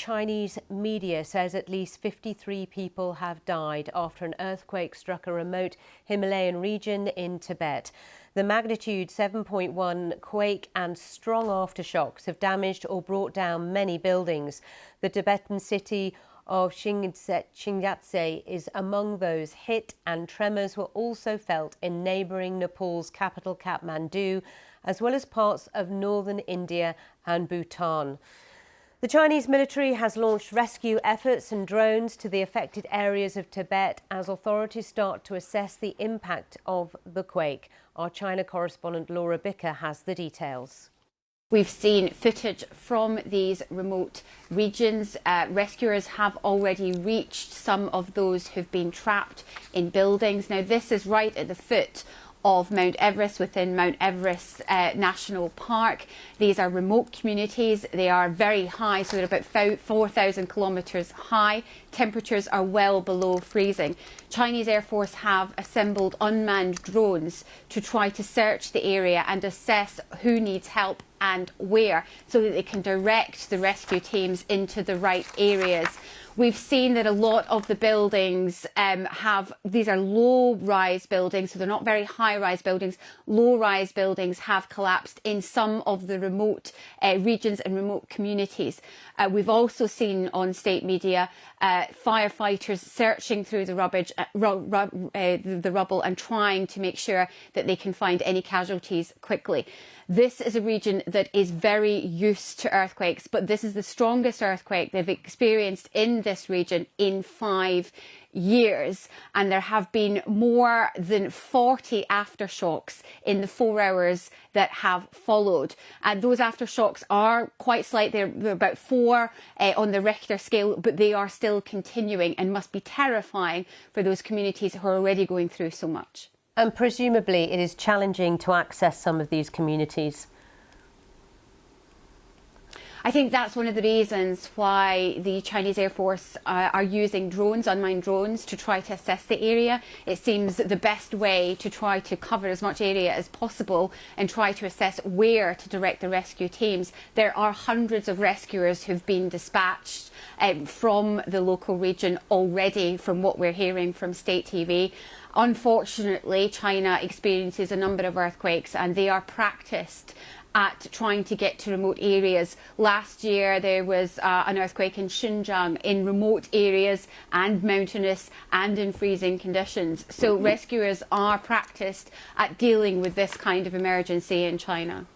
Chinese media says at least 53 people have died after an earthquake struck a remote Himalayan region in Tibet. The magnitude 7.1 quake and strong aftershocks have damaged or brought down many buildings. The Tibetan city of Shigatse is among those hit, and tremors were also felt in neighbouring Nepal's capital Kathmandu, as well as parts of northern India and Bhutan. The Chinese military has launched rescue efforts and drones to the affected areas of Tibet as authorities start to assess the impact of the quake. Our China correspondent Laura Bicker has the details. We've seen footage from these remote regions. Rescuers have already reached some of those who've been trapped in buildings. Now, this is right at the foot of Mount Everest, within Mount Everest National Park. These are remote communities. They are very high, so they're about 4,000 kilometres high. Temperatures are well below freezing. Chinese Air Force have assembled unmanned drones to try to search the area and assess who needs help and where, so that they can direct the rescue teams into the right areas. We've seen that a lot of the buildings these are low-rise buildings, so they're not very high-rise buildings. Low-rise buildings have collapsed in some of the remote regions and remote communities. We've also seen on state media firefighters searching through the rubble and trying to make sure that they can find any casualties quickly. This is a region that is very used to earthquakes, but this is the strongest earthquake they've experienced in this region in 5 years, and there have been more than 40 aftershocks in the 4 hours that have followed. And those aftershocks are quite slight. They're about 4 on the Richter scale, but they are still continuing and must be terrifying for those communities who are already going through so much. And presumably it is challenging to access some of these communities. I think that's one of the reasons why the Chinese Air Force are using drones, unmanned drones, to try to assess the area. It seems the best way to try to cover as much area as possible and try to assess where to direct the rescue teams. There are hundreds of rescuers who've been dispatched from the local region already, from what we're hearing from state TV. Unfortunately, China experiences a number of earthquakes, and they are practiced at trying to get to remote areas. Last year there was an earthquake in Xinjiang, in remote areas and mountainous and in freezing conditions. So rescuers are practiced at dealing with this kind of emergency in China.